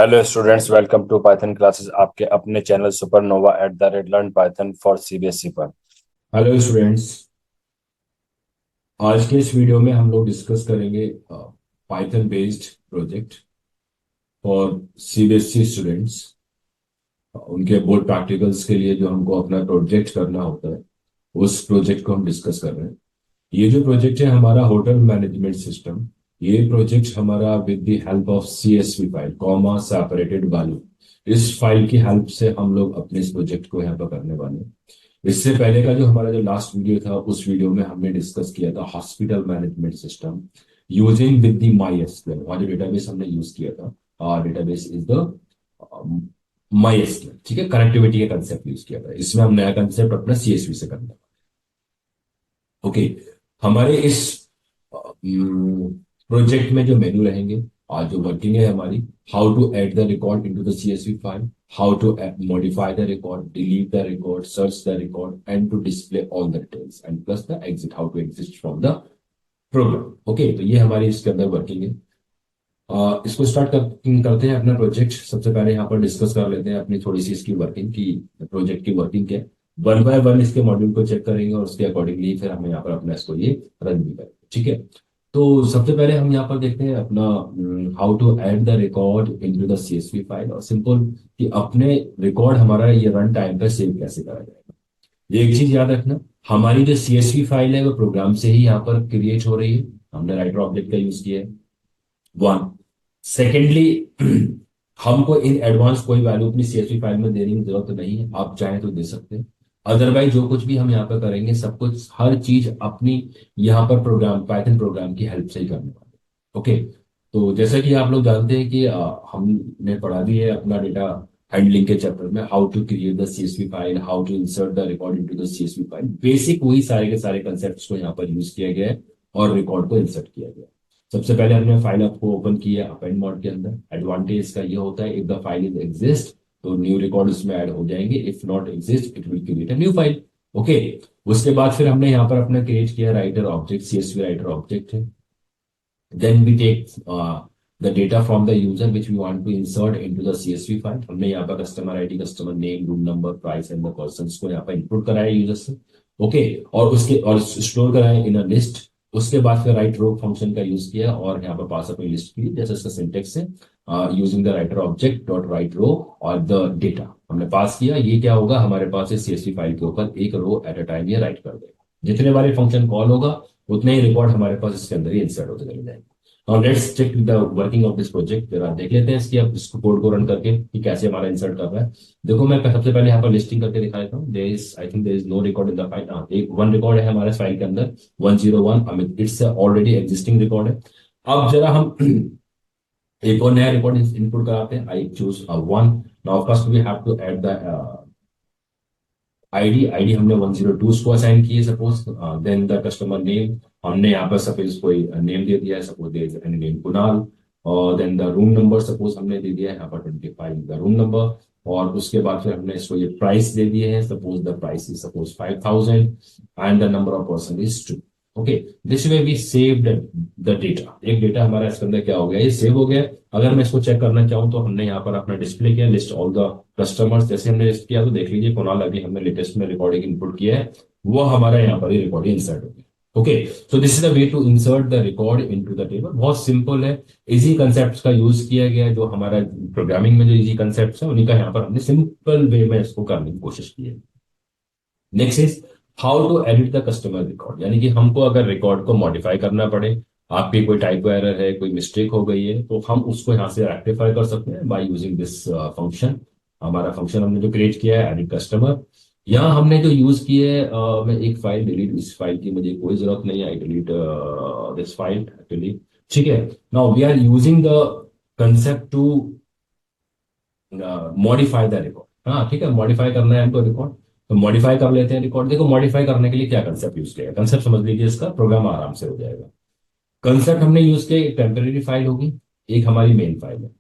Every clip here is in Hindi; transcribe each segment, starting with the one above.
Hello students, welcome to Python classes, आपके अपने channel Supernova @learn Python for CBSE पर। Hello students. आज के इस वीडियो में हम लोग डिस्कस करेंगे Python based project for CBSE students. उनके बोर्ड प्रैक्टिकल्स के लिए जो हमको अपना प्रोजेक्ट करना होता है, उस प्रोजेक्ट को हम डिस्कस कर रहे हैं। ये जो प्रोजेक्ट है हमारा होटल मैनेजमेंट सिस्टम। ये प्रोजेक्ट हमारा with the help of CSV file comma separated value, इस फाइल की हेल्प से हम लोग अपने इस प्रोजेक्ट को यहाँ पर करने वाले हैं। इससे पहले का जो हमारा जो लास्ट वीडियो था, उस वीडियो में हमने डिस्कस किया था hospital management system using with the my SQL. वहाँ जो डेटाबेस हमने यूज किया था, database is the my SQL. ठीक है, कनेक्टिविटी का कंसेप्ट यूज किया था। इसमें हम नया कंसेप्ट अपना सीएसवी से करना। ओके, हमारे इस प्रोजेक्ट में जो मेन्यू रहेंगे, आज जो वर्किंग है हमारी, how to add the record into the CSV file, how to modify the record, delete the record, search the record, and to display all the details, and plus the exit, how to exit from the program. Okay, तो ये हमारी इसके अंदर वर्किंग है। इसको करते हैं अपना प्रोजेक्ट। सबसे पहले यहाँ पर डिस्कस कर लेते हैं अपनी थोड़ी सी इसकी वर्किंग की, प्रोजेक्ट की वर्किंग क्या है। वन बाय वन इसके मॉड्यूल को चेक करेंगे और उसके अकॉर्डिंगली फिर हम यहाँ पर अपना इसको ये रन भी करेंगे। ठीक है, तो सबसे पहले हम यहाँ पर देखते हैं अपना how to add the record into the CSV file. और सिंपल कि अपने रिकॉर्ड हमारा ये रन टाइम पर सेव कैसे करा जाएगा। ये एक चीज याद रखना, हमारी जो सीएसवी फाइल है वो प्रोग्राम से ही यहाँ पर क्रिएट हो रही है। हमने राइटर ऑब्जेक्ट का यूज किया है, वन। सेकेंडली, हमको इन एडवांस कोई वैल्यू अपनी सीएसवी फाइल में देने की जरूरत नहीं है। आप चाहें तो दे सकते हैं, अदरवाइज जो कुछ भी हम यहाँ पर करेंगे सब कुछ हर चीज अपनी यहाँ पर प्रोग्राम पाइथन प्रोग्राम की हेल्प से ही करने वाले। ओके, तो जैसा कि आप लोग जानते हैं कि हमने पढ़ा भी है अपना डेटा हैंडलिंग के चैप्टर में, how to create the CSV file, how to insert the record into the CSV file. Basic वही सारे के सारे कंसेप्ट को यहाँ पर यूज किया गया है और रिकॉर्ड को इंसर्ट किया गया है। सबसे पहले हमने फाइल आपको ओपन किया अपेंड मोड के अंदर। एडवांटेज का ये होता है, if the file is exist तो न्यू रिकॉर्ड उसमें ऐड हो जाएंगे, if not exist it will create a new file. Okay, उसके बाद फिर हमने यहाँ पर अपना क्रिएट किया writer object, CSV writer object है। Then we take the data from the user which we want to insert into the CSV file. हमने यहाँ पर customer ID, customer name, room number, price and the persons को यहाँ पर इनपुट कराया यूजर से। ओके, और स्टोर कराया इन अ लिस्ट। उसके बाद फिर राइट रो फंक्शन का यूज किया और यहाँ पर पास अपनी लिस्ट की, जैसे इसका सिंटेक्स है, using the writer object dot write row और द डेटा हमने पास किया। ये क्या होगा, हमारे पास इस सीएसवी फाइल के ऊपर एक रो एट अ टाइम ये राइट कर देगा। जितने बारे फंक्शन कॉल होगा उतने ही रिकॉर्ड हमारे पास इसके अंदर ही इंसर्ट होते चले जाएंगे। और let's check the working of this project. जरा देख लेते हैं इसकी, अब इसको कोड को रन करके कि कैसे हमारा इंसर्ट कर रहा है। देखो, मैं सबसे पहले यहाँ पर लिस्टिंग करके दिखा देता हूँ। There is, I think there is no record in the file. एक वन रिकॉर्ड है हमारे फाइल के अंदर, 101। I mean it's already existing record है। अब जरा हम एक और नया रिकॉर्ड इनपुट कराते हैं। I choose one. Now first we have to add the ID हमने 102 को असाइन की है suppose. Then the customer name, हमने यहाँ पर सपोज कोई नेम दे दिया है, suppose there is any name Kunal. और then the room number suppose हमने दे दिया है यहाँ पर 25 द रूम नंबर। और उसके बाद फिर हमने इसको ये प्राइस दे दिए हैं, suppose the price is suppose 5000 and the number of person is 2। Okay, this way we save the data. एक डेटा हमारा इसके अंदर क्या हो गया, ये सेव हो गया। अगर मैं इसको चेक करना चाहूँ तो हमने यहाँ पर अपना डिस्प्ले किया लिस्ट ऑल द कस्टमर्स। जैसे हमने लिस्ट किया तो देख लीजिए कुणाल अभी हमने लेटेस्ट में रिकॉर्डिंग इनपुट किया है, वो हमारा यहाँ पर ही रिकॉर्डिंग इंसर्ट हो गया। Okay, so this is the way to insert the record into the table. बहुत सिंपल है, इजी कंसेप्ट का यूज किया गया है। जो हमारा प्रोग्रामिंग में जो इजी कंसेप्ट है उन्हीं का यहाँ पर हमने सिंपल वे में इसको करने की कोशिश की है। Next is how to edit the customer record. यानी कि हमको अगर रिकॉर्ड को मॉडिफाई करना पड़े, आपकी कोई टाइपो एरर है, कोई मिस्टेक हो गई है, तो हम उसको यहाँ से रेक्टिफाई कर सकते हैं बाय यूजिंग दिस फंक्शन। हमारा फंक्शन हमने जो क्रिएट किया है एडिट कस्टमर, यहाँ हमने जो यूज की है, मैं एक फाइल डिलीट, इस फाइल की मुझे कोई जरूरत नहीं है, I delete this file actually. ठीक है, now we are using the concept to modify the record. हाँ ठीक है, मॉडिफाई करना है हमको रिकॉर्ड, तो मॉडिफाई कर लेते हैं रिकॉर्ड। देखो, मॉडिफाई करने के लिए क्या कंसेप्ट यूज किया, कंसेप्ट समझ लीजिए, इसका प्रोग्राम आराम से हो जाएगा। कंसेप्ट हमने यूज किया, एक टेम्परेरी फाइल होगी, एक हमारी मेन फाइल है।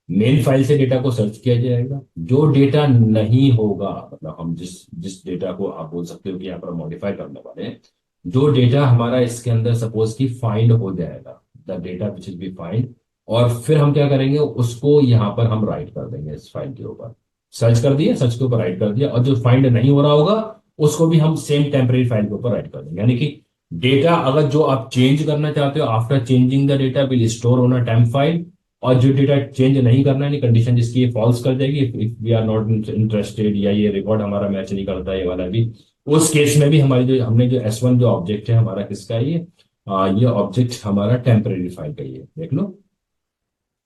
मेन फाइल से डेटा को सर्च किया जाएगा। जो डेटा नहीं होगा, मतलब हम जिस जिस डेटा को आप बोल सकते हो कि यहाँ पर मॉडिफाई करने वाले हैं, जो डेटा हमारा इसके अंदर सपोज की फाइंड हो जाएगा, the data which is be find और फिर हम क्या करेंगे, उसको यहाँ पर हम राइट कर देंगे इस फाइल के ऊपर। सर्च कर दिया, सर्च के ऊपर राइट कर दिया, और जो फाइंड नहीं हो रहा होगा उसको भी हम सेम टेम्परेरी फाइल के ऊपर राइट कर देंगे। यानी कि डेटा अगर जो आप चेंज करना चाहते हो, after changing the data will store on a temp file, और जो डेटा चेंज नहीं करना है, कंडीशन जिसकी ये फॉल्स कर जाएगी, if we are not interested, या ये रिकॉर्ड हमारा मैच नहीं करता ये वाला भी, उस केस में भी हमारी जो हमने जो S1 जो ऑब्जेक्ट है हमारा किसका है ये ऑब्जेक्ट हमारा टेम्परेरी फाइल का ही है, देख लो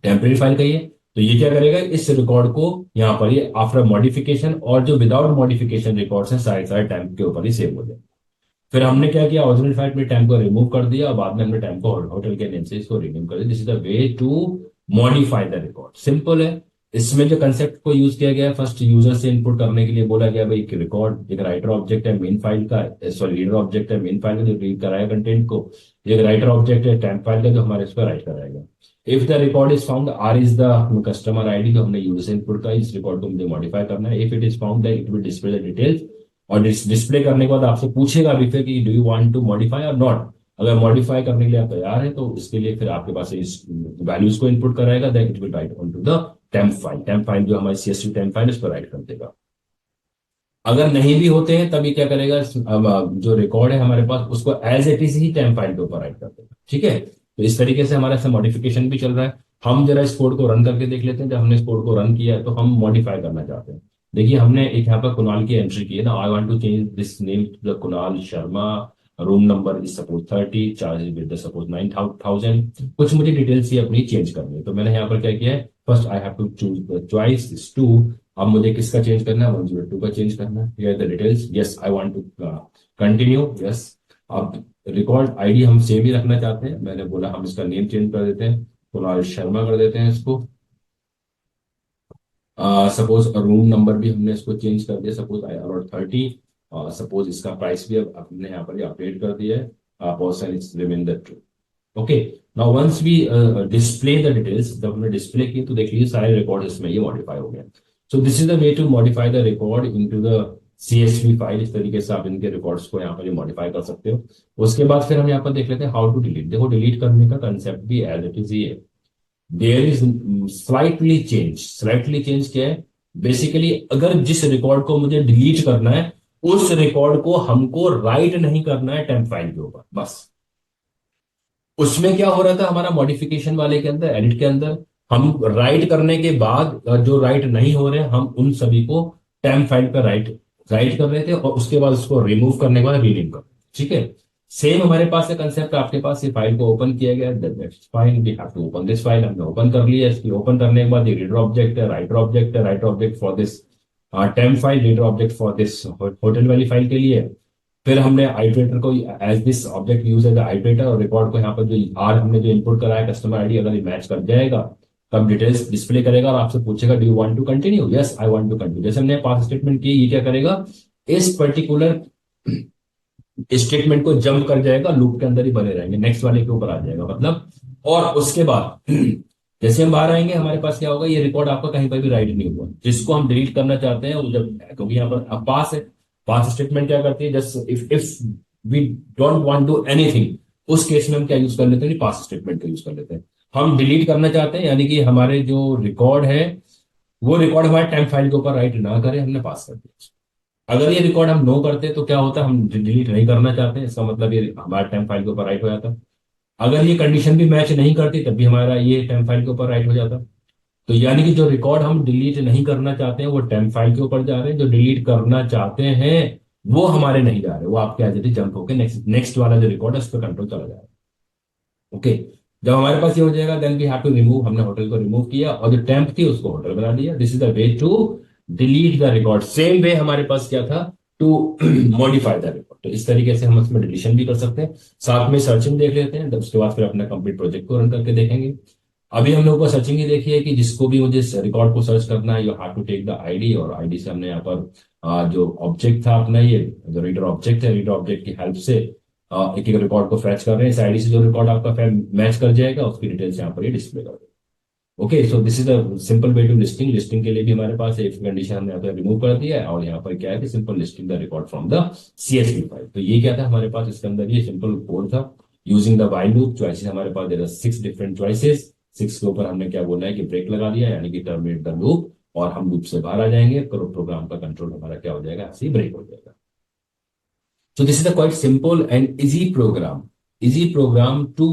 टेम्परेरी फाइल का ही है। तो ये क्या करेगा, इस रिकॉर्ड को यहाँ पर ये आफ्टर मॉडिफिकेशन, और जो विदाउट मॉडिफिकेशन रिकॉर्ड्स हैं सारे सारे टेम्प के ऊपर ही सेव हो जाए। फिर हमने क्या किया, ओरिजिनल फाइल में टेम्प को रिमूव कर दिया, और बाद में हमने टेम्प को होटल के नेम से इसको रिन्यू कर दिया। This is the way to modify the record, simple है। इसमें जो कंसेप्ट को यूज किया गया है, फर्स्ट यूजर से इनपुट करने के लिए बोला गया भाई एक रिकॉर्ड, एक राइटर ऑब्जेक्ट है मेन फाइल का, सॉरी रीडर ऑब्जेक्ट है मेन फाइल का जो रीड कराएगा कंटेंट को, एक राइटर ऑब्जेक्ट है टेम्प फाइल का जो हमारे इस पर राइट कराएगा। If the record is found, R is the customer ID जो हमने यूजर से इनपुट का, इस रिकॉर्ड को मुझे मॉडिफाई करना है। If it is found that it will display the details, और डिस्प्ले करने के बाद आपसे पूछेगा भी फिर कि do you want to modify और नॉट। अगर मॉडिफाई करने के लिए आप तैयार है तो इसके लिए फिर आपके पास इस वैल्यूज को इनपुट कराएगा, that it will write on to the temp file. Temp file जो हमारी CSV टेम्प फाइल, इस पर राइट कर देगा। अगर नहीं भी होते हैं तभी क्या करेगा, जो रिकॉर्ड है हमारे पास उसको एज इट इज ही टेम्प फाइल के ऊपर राइट कर देगा। ठीक है, तो इस तरीके से हमारा मॉडिफिकेशन भी चल रहा है। हम जरा इस कोड को रन करके देख लेते हैं। जब हमने इस कोड को रन किया है तो हम मॉडिफाई करना चाहते हैं। देखिए हमने एक यहाँ पर कुणाल की एंट्री की है ना, I want to change this name to the Kunal Sharma, room number is suppose 30, charges with the suppose 9,000, कुछ मुझे डिटेल्स ही अपनी चेंज करनी है। तो मैंने यहाँ पर क्या किया है, first I have to choose the choice is 2। अब मुझे किसका चेंज करना है, 102 का चेंज करना है। Here the details, yes I want to continue, yes. अब रिकॉर्ड आईडी हम सेम ही रखना चाहते हैं, मैंने बोला हम इसका नेम चेंज कर देते हैं, कुणाल शर्मा कर देते हैं इसको। सपोज रूम नंबर भी हमने इसको चेंज कर दिया, सपोज आई अलॉट 30। सपोज इसका प्राइस भी अब हमने यहाँ पर अपडेट कर दिया है, person is remain the true. Okay, now once we display the details, जब हमने डिस्प्ले की तो देख लीजिए सारे रिकॉर्ड इसमें ये मॉडिफाई हो गए। So this is the way to modify the record into the CSV file. इस तरीके से आप इनके रिकॉर्ड्स को यहाँ पर मॉडिफाई कर सकते हो। उसके बाद फिर हम यहाँ पर देख लेते हैं हाउ टू डिलीट। देखो डिलीट करने का कंसेप्ट भी एज इट इज ही है। There is slightly change. Slightly change क्या है, बेसिकली अगर जिस रिकॉर्ड को मुझे डिलीट करना है उस रिकॉर्ड को हमको राइट नहीं करना है टेम्प फाइल के ऊपर, बस। उसमें क्या हो रहा था हमारा मॉडिफिकेशन वाले के अंदर, एडिट के अंदर, हम राइट करने के बाद जो राइट नहीं हो रहे हम उन सभी को टेम्प फाइल पर राइट राइट कर रहे थे, और उसके बाद उसको रिमूव करने के बाद रीनेम कर। ठीक है, सेम हमारे पास है कंसेप्ट, आपके पास ये फाइल को ओपन किया गया, that's fine, we have to open this file. हमने ओपन कर लिया। इसकी ओपन करने के बाद ये रीडर ऑब्जेक्ट है, राइटर ऑब्जेक्ट है, writer object for this temp file, reader object for this hotel वाली फाइल के लिए। फिर हमने आइटरेटर को as this object use as iterator, और रिकॉर्ड को यहाँ पर जो आर हमने जो इनपुट कराया कस्टमर आईडी, अगर ये मैच कर जाएगा तब डिटेल्स डिस्प्ले करेगा और आपसे पूछेगा do you want to continue, yes I want to continue. जैसे हमने पास स्टेटमेंट की, ये क्या करेगा, इस पर्टिकुलर स्टेटमेंट को जंप कर जाएगा, लूप के अंदर ही बने रहेंगे, नेक्स्ट वाले के ऊपर आ जाएगा मतलब। और उसके बाद जैसे हम बाहर आएंगे हमारे पास क्या होगा, ये रिकॉर्ड आपका कहीं पर भी राइट नहीं हुआ, जिसको हम डिलीट करना चाहते हैं वो जब, क्योंकि यहाँ पर अब पास है, पास स्टेटमेंट क्या करती है, just if we don't want do anything, उस केस में हम क्या यूज कर लेते हैं, पास स्टेटमेंट का यूज कर लेते हैं। हम डिलीट करना चाहते हैं, यानी कि हमारे जो रिकॉर्ड है वो रिकॉर्ड हमारे टेम्प फाइल के ऊपर राइट ना करे, हमने पास कर दिया। अगर ये रिकॉर्ड हम नो करते तो क्या होता, हम डिलीट नहीं करना चाहते हैं, इसका मतलब ये हमारे टेम्प फाइल के ऊपर राइट हो जाता। अगर ये कंडीशन भी मैच नहीं करती तब भी हमारा ये टेम्प फाइल के ऊपर राइट हो जाता। तो यानी कि जो रिकॉर्ड हम डिलीट नहीं करना चाहते हैं वो टेम्प फाइल के ऊपर जा रहे हैं, जो डिलीट करना चाहते हैं वो हमारे नहीं जा रहे, वो आपके एज इट इज जंप होकर नेक्स्ट नेक्स्ट वाला जो रिकॉर्ड है उस पर कंट्रोल चला जाएगा। ओके, जब हमारे पास ये हो जाएगा then we have to remove, हमने होटल को रिमूव किया और जो टेम्प थी उसको होटल बना दिया। This is the way to delete the record. Same way हमारे पास क्या था, टू मॉडिफाई द रिकॉर्ड। तो इस तरीके से हम उसमें डिलीशन भी कर सकते हैं, साथ में सर्चिंग देख लेते हैं, उसके बाद फिर अपना कंप्लीट प्रोजेक्ट को रन करके देखेंगे। अभी हम लोग को सर्चिंग ही देखी है कि जिसको भी मुझे रिकॉर्ड को सर्च करना है, you have to take the ID, और आईडी से हमने यहाँ पर जो ऑब्जेक्ट था अपना, ये जो रीडर ऑब्जेक्ट है, रीडर ऑब्जेक्ट की हेल्प से एक एक रिकॉर्ड को फैच कर रहे हैं। इस आईडी से जो रिकॉर्ड आपका मैच कर जाएगा उसकी डिटेल्स यहाँ पर ये डिस्प्ले कर देगा। Okay, so this is a simple way to listing. Listing के लिए भी हमारे पास एक कंडीशन हमने यहाँ पर रिमूव कर दिया है, और यहाँ पर क्या है कि simple listing the record from the CSV file. तो ये क्या था हमारे पास, इसके अंदर ये सिंपल कोड था using the while loop. Choices हमारे पास देयर आर 6 डिफरेंट चॉइसेस, 6 के ऊपर हमने क्या बोला है कि ब्रेक लगा दिया, यानी कि टर्मिनेट द लूप, और हम लूप से बाहर आ जाएंगे, प्रोग्राम का कंट्रोल हमारा क्या हो जाएगा, ऐसे ही ब्रेक हो जाएगा. So this is a quite simple and easy program to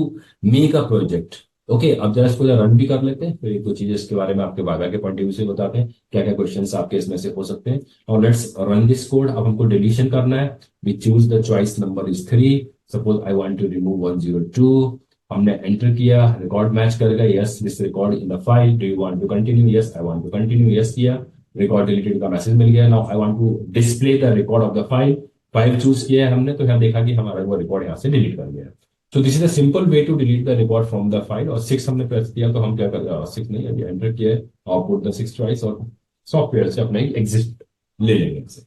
make a project. Okay, अब जरा इसको रन भी कर लेते हैं, फिर एक दो चीजें इसके बारे में आपके वाइवा के पॉइंट ऑफ व्यू से बताते हैं क्या क्या क्वेश्चंस आपके इसमें से हो सकते हैं. और लेट्स रन दिस कोड. अब हमको डिलीशन करना है. We choose the choice number is 3. Suppose I want to remove 102. हमने एंटर किया, रिकॉर्ड मैच करेगा, yes this record in the file, do you want to continue, yes I want to continue, yes किया, रिकॉर्ड डिलीटेड का मैसेज मिल गया. Now I want to display the record of the file. File choose किया है हमने, तो यहाँ देखा कि हमारा वो रिकॉर्ड यहाँ से डिलीट कर गया. So this is a simple way to delete the record from the file. और 6 हमने प्रेस किया तो हम क्या कर 6 नहीं, अभी एंटर किया है, आउटपुट द 6 चॉइस, और सॉफ्टवेयर से अपना एग्जिट ले लेंगे इसे.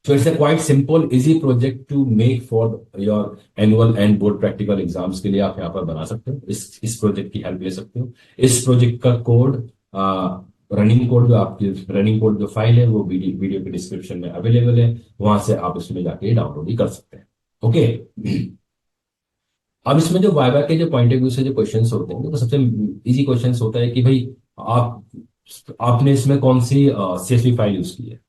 So it's a quite simple, easy project to make for your annual and board practical exams के लिए आप यहाँ पर बना सकते हो. इस प्रोजेक्ट की हेल्प ले सकते हो. इस प्रोजेक्ट का कोड, रनिंग कोड, जो आपकी रनिंग कोड जो फाइल है वो वीडियो के डिस्क्रिप्शन में अवेलेबल है, वहां से आप इसमें जाके डाउनलोड भी कर सकते हैं. ओके. अब इसमें जो वाइवा के जो पॉइंट ऑफ व्यू से जो क्वेश्चंस होते हैं, तो सबसे इजी क्वेश्चंस होता है कि भाई आपने इसमें कौन सी CSV फाइल यूज की है,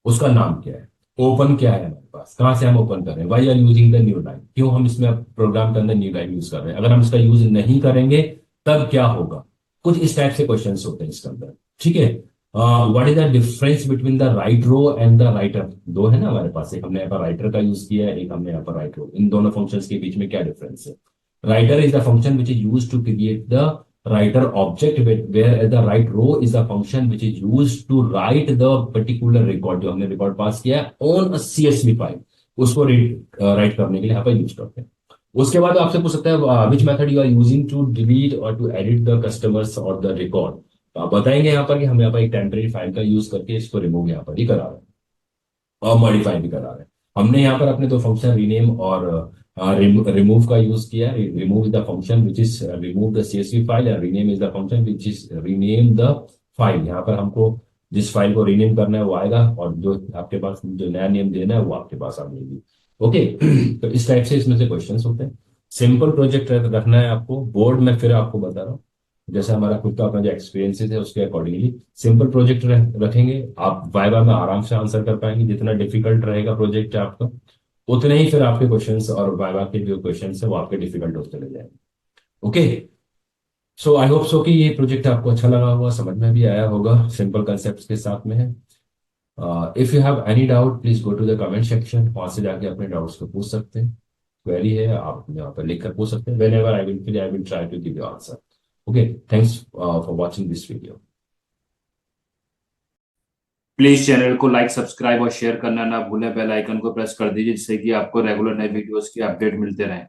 उसका नाम क्या है, ओपन क्या है हमारे पास, कहां से हम ओपन कर रहे हैं, why are using the new line, क्यों हम इसमें प्रोग्राम के अंदर न्यू लाइन यूज कर रहे हैं, अगर हम इसका यूज नहीं करेंगे तब क्या होगा. कुछ इस टाइप से क्वेश्चंस होते हैं इसके अंदर. ठीक है. What is the difference between the write row and the writer. दो है ना हमारे पास, एक हमने यहाँ पर राइटर का यूज किया है, एक हमने यहाँ पर राइट रो. इन दोनों फंक्शंस के बीच में क्या डिफरेंस है. Writer is the function which is use to create the writer object, whereas the write row is a function which is used to write the particular record, जो हमने रिकॉर्ड पास किया on a CSV फाइल, उसको राइट करने के लिए यहाँ पर यूज करते हैं. उसके बाद आपसे पूछ सकता है which method you are using to delete और टू एडिट द कस्टमर्स और द रिकॉर्ड. तो आप बताएंगे यहाँ पर कि हम यहाँ पर एक टेम्परेरी फाइल का यूज करके इसको रिमूव यहाँ पर ही करा रहे हैं और मॉडिफाई भी करा रहे हैं. हमने यहाँ पर अपने दो फंक्शन रीनेम और रिमूव का यूज किया. Remove is the function which is remove the CSV file, and rename is the function which is rename the file. यहाँ पर हमको जिस फाइल को रीनेम करना है वो आएगा, और जो आपके पास जो नया नेम देना है वो आपके पास आ जाएगी. ओके. तो इस टाइप से इसमें से क्वेश्चंस होते हैं. सिंपल प्रोजेक्ट रखना है आपको. बोर्ड में फिर आपको बता रहा हूँ, जैसे हमारा खुद का अपना जो एक्सपीरियंसेस है उसके अकॉर्डिंगली सिंपल प्रोजेक्ट रखेंगे. आप वाइवा में आराम से आंसर कर पाएंगे. जितना डिफिकल्ट रहेगा प्रोजेक्ट आपका, उतने ही फिर आपके क्वेश्चंस और वाइवा के जो क्वेश्चंस है वो आपके डिफिकल्ट होते चले जाएंगे. Okay. So I hope so कि ये प्रोजेक्ट आपको अच्छा लगा होगा, समझ में भी आया होगा, सिंपल कंसेप्ट के साथ में है. If you have any doubt please go to the comment section. वहां से जाके अपने डाउट्स को पूछ सकते हैं. क्वेरी है आप यहाँ पर लिख कर पूछ सकते हैं. Whenever I will try to give you answer. Okay. Thanks for watching this video. Please channel को लाइक, सब्सक्राइब और शेयर करना ना भूलें. बेल आइकन को प्रेस कर दीजिए जिससे कि आपको रेगुलर नए वीडियोस की अपडेट मिलते रहें.